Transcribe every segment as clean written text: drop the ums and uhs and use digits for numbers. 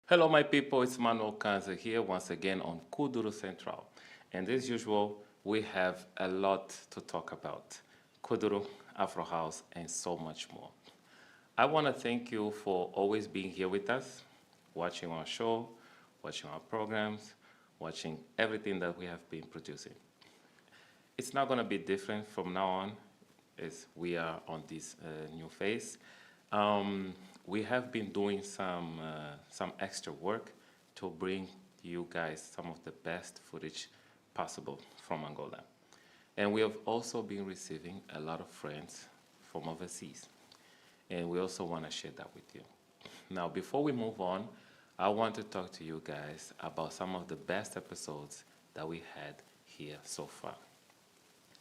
Hello my people, it's Manuel Kanza here once again on Kudro Central. And as usual, we have a lot to talk about. Kudro, Afro House, and so much more. I want to thank you for always being here with us, watching our show, watching our programs, watching everything that we have been producing. It's not going to be different from now on as we are on this new phase. We have been doing some extra work to bring you guys some of the best footage possible from Angola. And we have also been receiving a lot of friends from overseas. And we also want to share that with you. Now, before we move on, I want to talk to you guys about some of the best episodes that we had here so far.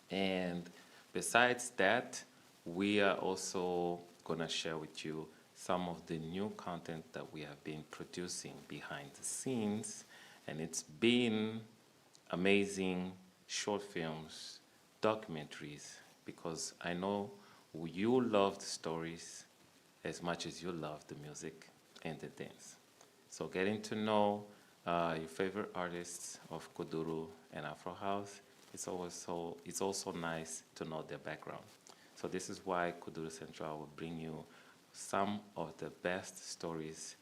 And besides that, we are also going to share with you some of the new content that we have been producing behind the scenes, and it's been amazing short films, documentaries, because I know you love the stories as much as you love the music and the dance. So getting to know your favorite artists of Kuduro and Afro House, it's also nice to know their background. So this is why Kuduro Central will bring you some of the best stories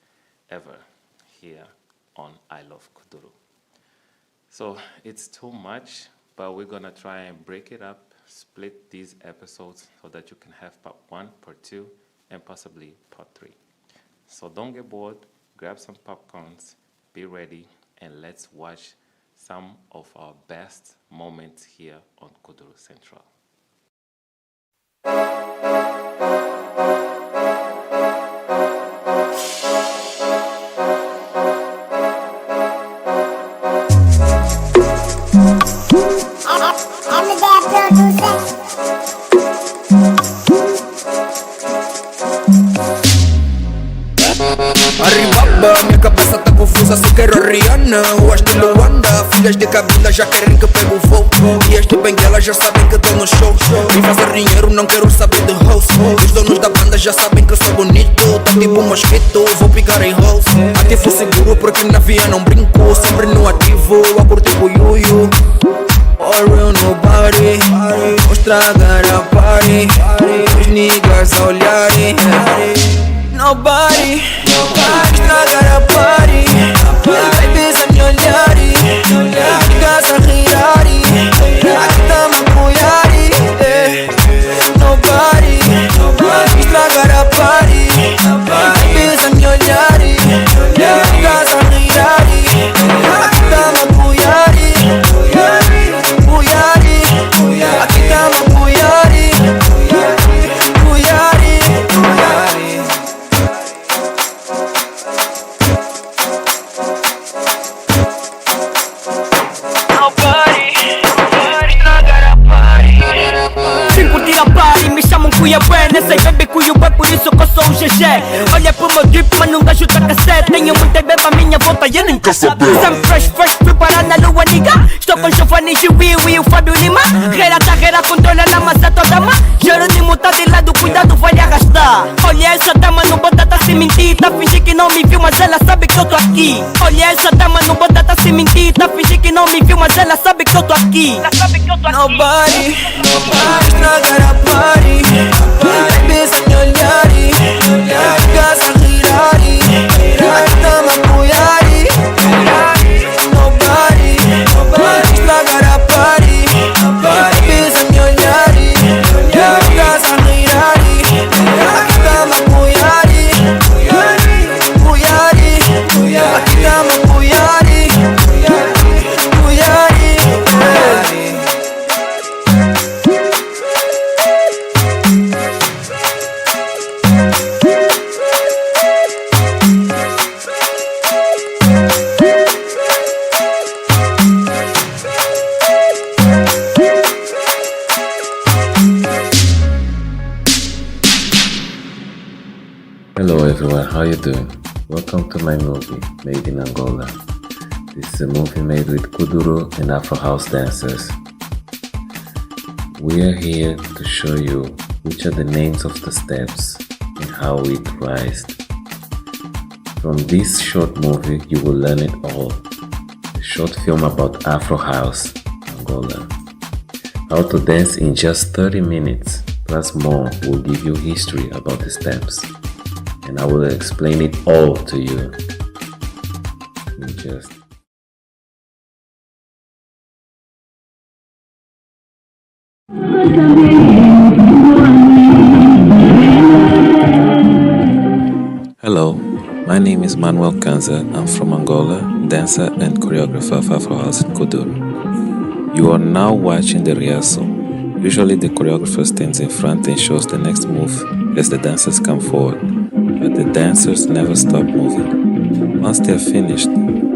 ever here on I Love Kuduro. So it's too much, but we're gonna try and break it up, split these episodes so that you can have part 1, part 2, and possibly part 3. So don't get bored, grab some popcorns, be ready, and let's watch some of our best moments here on Kuduro Central. Arribaba, minha cabeça tá confusa, se quero a Rihanna ou este Luanda. Filhas de cabina já querem que pego o voo. E este Benguela já sabem que tô no show. Vim fazer dinheiro, não quero saber de house. Os donos da banda já sabem que sou bonito. Tá tipo um mosquito, vou picar em house. Ativo seguro porque na via não brinco. Sempre no ativo, a curtir com o yuyu. All real nobody, vou estragar a party. Os niggas a olharem. Nobody, estragar a party. Babies a me olharem. Niggas a rirarem. Aqui tamo a apoiarem. Nobody, estragar a party. Babies a me olharem. Niggas a rirarem. Aqui tamo a apoiarem. Aqui tamo a apoiarem. Sei bebê cuio é por isso que eu sou um GG. Olha pro meu drip, mas não gajo outra cassete. Tenho muita bebê à minha volta e eu nem quero saber. Sempre fresh, preparado na lua, nigga. Estou com Giovanni, Will e o Fábio Lima. Reira tá reira, controla na massa toda ma. Jerônimo tá de lado, cuidado, vai lhe arrastar. Olha essa dama, não bota tá se mentir. Tá fingir que não me viu, mas ela sabe que eu tô aqui. Olha essa dama, não bota tá se mentir. Tá fingir que não me viu, mas ela sabe que eu tô aqui. Nobody, estragar a party. Babies a me olharem. Niggas a rirarem. Aqui tamo a apoiarem. Nobody, estragar a party. Babies a me olharem. everyone, how you doing? Welcome to my movie, Made in Angola. This is a movie made with Kudro and Afro House dancers. We are here to show you which are the names of the steps and how it rised. From this short movie, you will learn it all. A short film about Afro House, Angola. How to dance in just 30 minutes, plus more will give you history about the steps. And I will explain it all to you. Hello, my name is Manuel Kanza. I'm from Angola, dancer and choreographer of Afro House in Kudro. You are now watching the rehearsal. Usually the choreographer stands in front and shows the next move as the dancers come forward, but the dancers never stop moving. Once they are finished,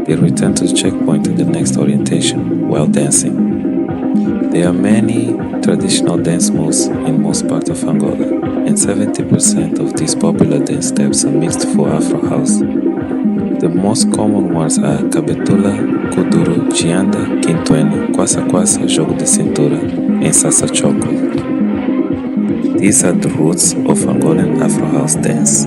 they return to the checkpoint in the next orientation while dancing. There are many traditional dance moves in most parts of Angola, and 70% of these popular dance steps are mixed for Afro House. The most common ones are Cabetula, Kuduro, Chianda, Quintuene, Kwasa Kwasa, Jogo de Cintura, and Sasa Choco. These are the roots of Angolan Afro House dance.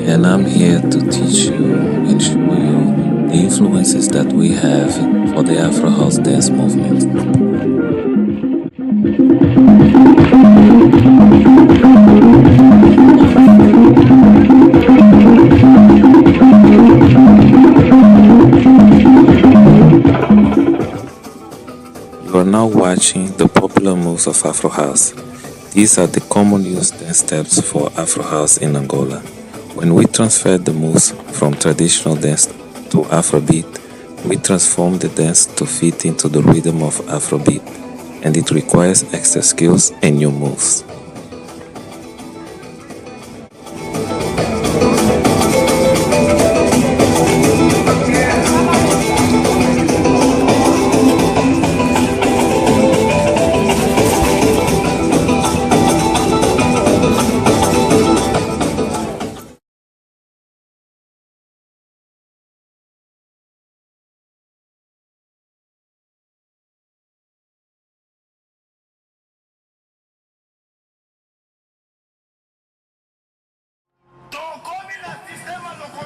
And I'm here to teach you and show you the influences that we have for the Afro House dance movement. You are now watching the popular moves of Afro House. These are the common used dance steps for Afro House in Angola. When we transfer the moves from traditional dance to Afrobeat, we transform the dance to fit into the rhythm of Afrobeat, and it requires extra skills and new moves.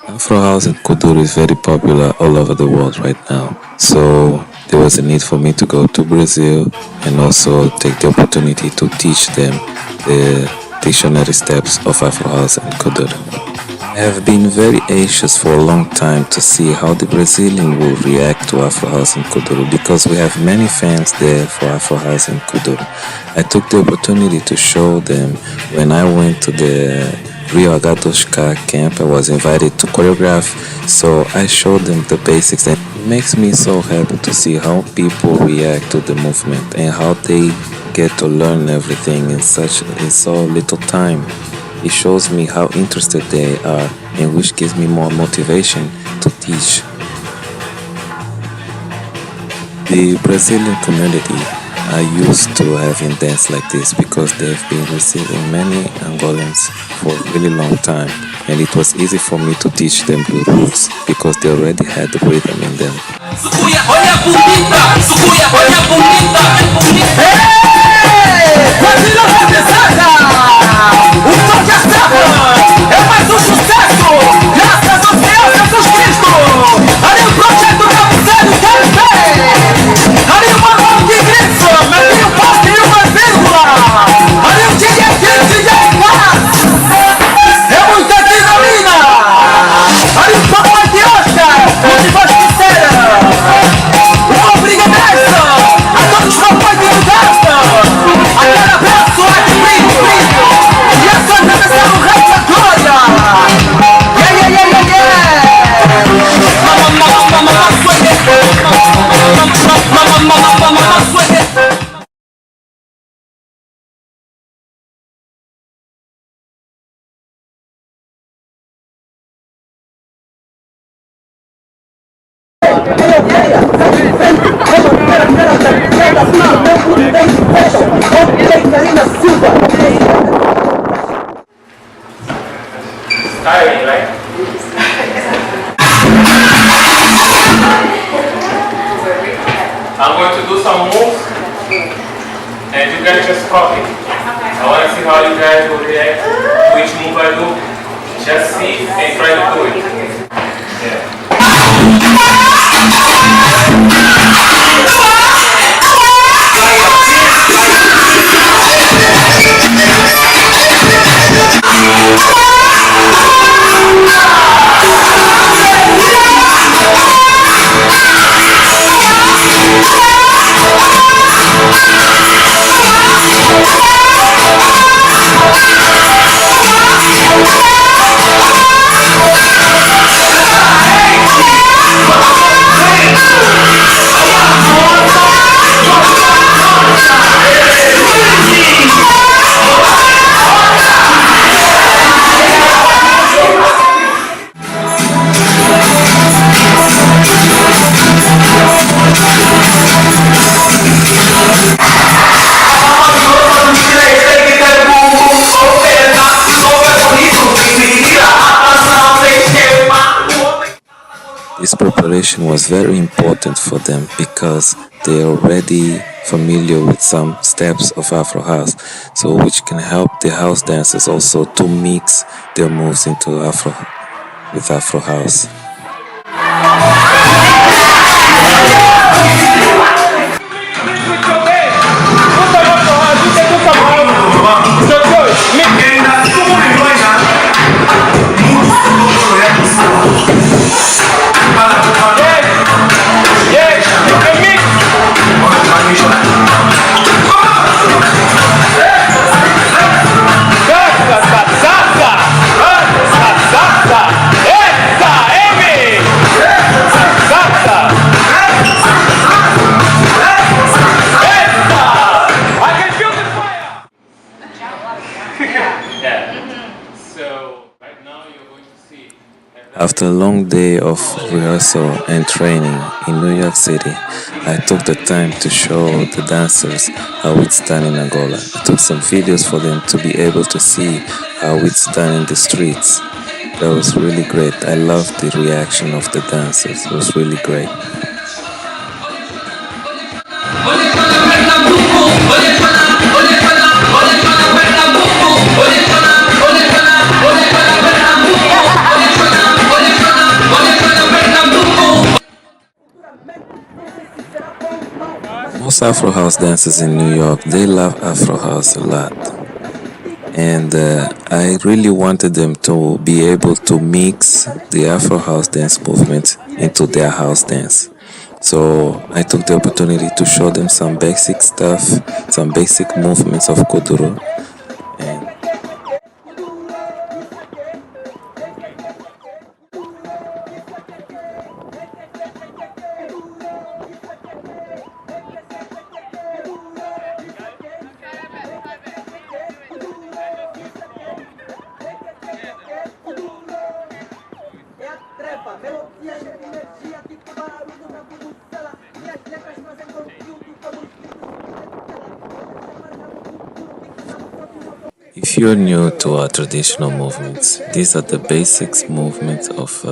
Afro House and Kuduro is very popular all over the world right now. So there was a need for me to go to Brazil and also take the opportunity to teach them the dictionary steps of Afro House and Kuduro. I have been very anxious for a long time to see how the Brazilian will react to Afro House and Kuduro, because we have many fans there for Afro House and Kuduro. I took the opportunity to show them when I went to the Rio Agadoshka camp. I was invited to choreograph, so I showed them the basics, and it makes me so happy to see how people react to the movement and how they get to learn everything in so little time. It shows me how interested they are, and which gives me more motivation to teach. The Brazilian community are used to having dance like this because they've been receiving many Angolans for a really long time, and it was easy for me to teach them the rules because they already had the rhythm in them. do some moves, and you guys just copy. I want to see how you guys will react to each move I do. Just see and try to do it. This preparation was very important for them because they are already familiar with some steps of Afro House, so which can help the house dancers also to mix their moves into Afro with Afro House. After a long day of rehearsal and training in New York City, I took the time to show the dancers how it's done in Angola. I took some videos for them to be able to see how it's done in the streets. That was really great. I loved the reaction of the dancers. It was really great. Most Afro House dancers in New York, they love Afro House a lot. And I really wanted them to be able to mix the Afro House dance movement into their house dance. So I took the opportunity to show them some basic stuff, some basic movements of Kudro. And if you're new to our traditional movements, these are the basics movements of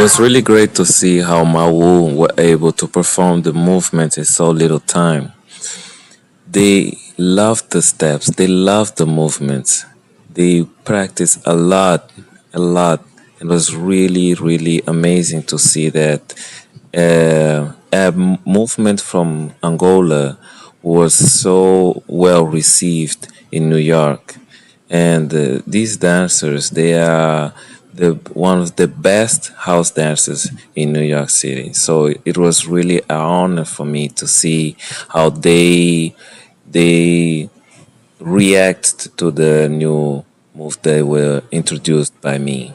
was really great to see how Mawu were able to perform the movement in so little time. They loved the steps, they loved the movements. They practiced a lot, a lot. It was really, really amazing to see that movement from Angola was so well received in New York. And these dancers, they are one of the best house dancers in New York City. So it was really an honor for me to see how they react to the new move that were introduced by me.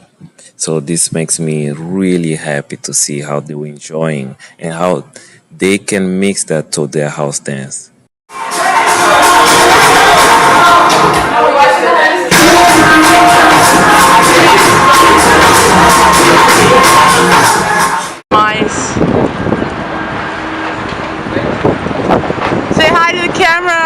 So this makes me really happy to see how they were enjoying and how they can mix that to their house dance. Nice. Say hi to the camera.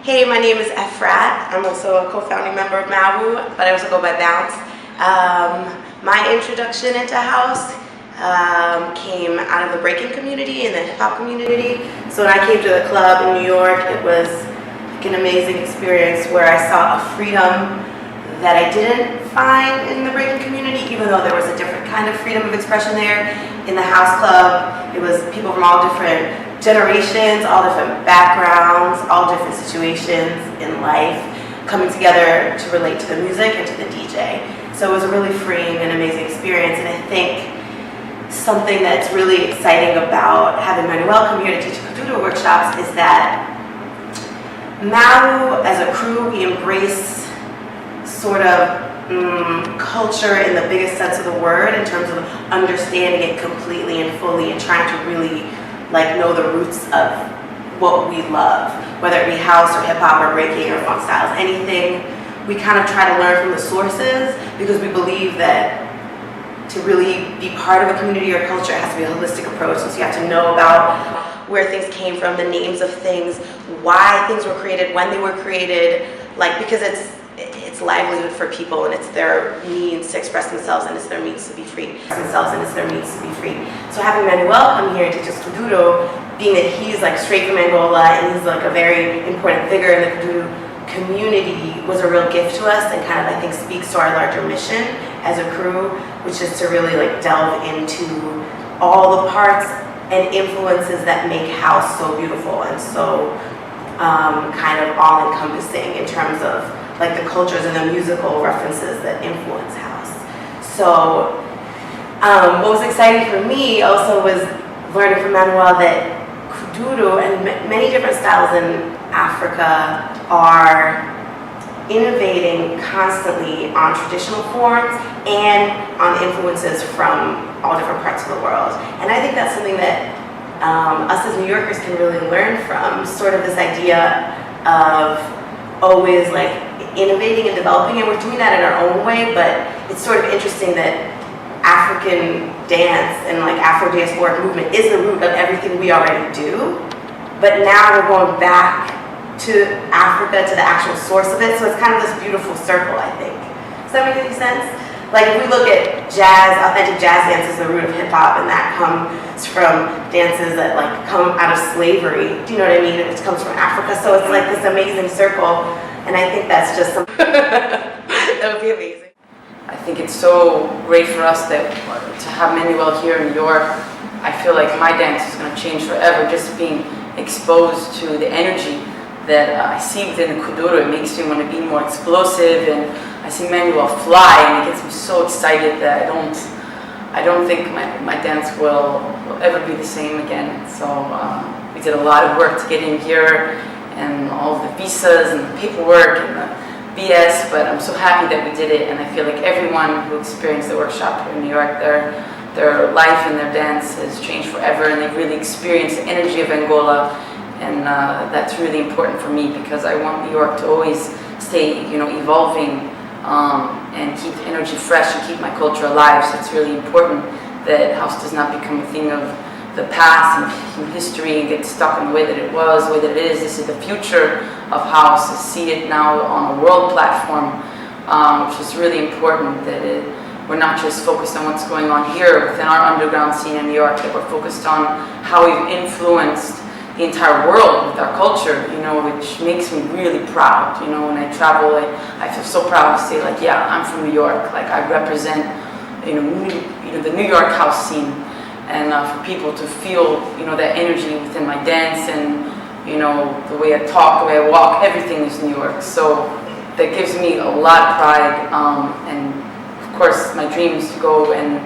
Hey, my name is Efrat. I'm also a co-founding member of Mawu, but I also go by Bounce. My introduction into house came out of the breaking community and the hip-hop community. So when I came to the club in New York, it was like an amazing experience where I saw a freedom that I didn't find in the breaking community, even though there was a different kind of freedom of expression there. In the house club, it was people from all different generations, all different backgrounds, all different situations in life coming together to relate to the music and to the DJ. So it was a really freeing and amazing experience, and I think something that's really exciting about having Manuel come here to teach Kudro workshops is that Mawu, as a crew, we embrace sort of culture in the biggest sense of the word, in terms of understanding it completely and fully and trying to really know the roots of what we love, whether it be house or hip hop or reggae or funk styles, anything. We kind of try to learn from the sources because we believe that to really be part of a community or culture, it has to be a holistic approach. So you have to know about where things came from, the names of things, why things were created, when they were created, because it's livelihood for people, and it's their means to express themselves, and it's their means to be free. So having Manuel come here and teach us Kuduro, being that he's straight from Angola and he's a very important figure in the Kuduro community was a real gift to us, and kind of I think speaks to our larger mission as a crew, which is to really like delve into all the parts and influences that make house so beautiful and so kind of all-encompassing in terms of like the cultures and the musical references that influence house. So what was exciting for me also was learning from Manuel that Kudro and many different styles in Africa are innovating constantly on traditional forms and on influences from all different parts of the world. And I think that's something that us as New Yorkers can really learn from, sort of this idea of always like innovating and developing, and we're doing that in our own way, but it's sort of interesting that African dance and like Afro-diasporic movement is the root of everything we already do, but now we're going back to Africa, to the actual source of it, so it's kind of this beautiful circle, I think. Does that make any sense? Like if we look at jazz, authentic jazz dance is the root of hip hop, and that comes from dances that like come out of slavery. Do you know what I mean? It comes from Africa, so it's like this amazing circle, and I think that's just something that would be amazing. I think it's so great for us that to have Manuel here in New York. I feel like my dance is going to change forever, just being exposed to the energy that I see within the Kudro. It makes me want to be more explosive, and I see Manuel fly, and it gets me so excited that I don't think my dance will ever be the same again. So we did a lot of work to get in here, and all the visas and the paperwork and the BS, but I'm so happy that we did it, and I feel like everyone who experienced the workshop here in New York, their life and their dance has changed forever, and they've really experienced the energy of Angola. And that's really important for me, because I want New York to always stay, evolving and keep the energy fresh and keep my culture alive. So it's really important that house does not become a thing of the past and history and get stuck in the way that it was, the way that it is. This is the future of house. To see it now on a world platform, which is really important, that we're not just focused on what's going on here within our underground scene in New York, that we're focused on how we've influenced the entire world with our culture, which makes me really proud. When I travel, I feel so proud to say, like, yeah, I'm from New York. Like, I represent, the New York house scene, and for people to feel, that energy within my dance and, the way I talk, the way I walk, everything is New York. So that gives me a lot of pride, and of course, my dream is to go and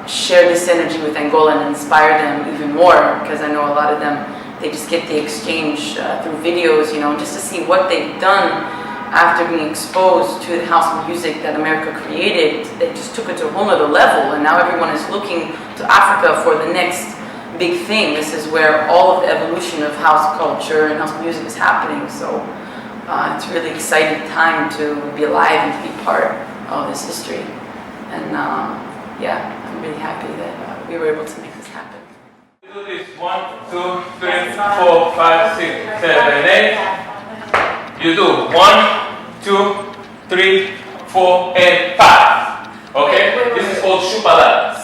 share this energy with Angola and inspire them even more, because I know a lot of them, they just get the exchange through videos, just to see what they've done after being exposed to the house music that America created. They just took it to a whole other level, and now everyone is looking to Africa for the next big thing. This is where all of the evolution of house culture and house music is happening, so it's a really exciting time to be alive and to be part of this history. And yeah, I'm really happy that we were able to make this happen. Do this 1, 2, 3, 4, 5, 6, 7, 8. You do 1, 2, 3, 4, and 5. Okay? Wait. This is called shupala.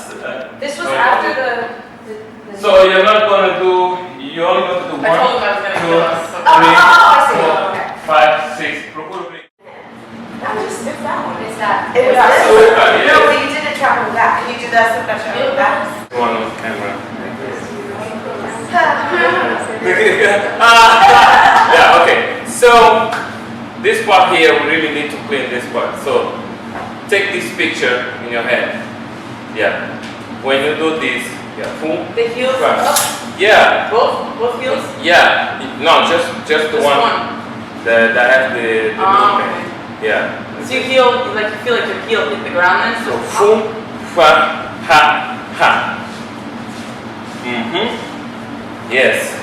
This was after the So you're not gonna do. You're only going to do 1, 2, 3, 4, 5, 6. It's that. It was this? No, but you did it traveling back. Can you do that stuff traveling back? One on camera. Yeah, okay. So this part here, we really need to clean this part. So take this picture in your head. Yeah. When you do this, yeah. The heels up? Yeah. Both heels? Yeah. No, just the one. That has the movement. Yeah. So you feel like your heel hit the ground then? So fum, fa, ha, ha. Yes.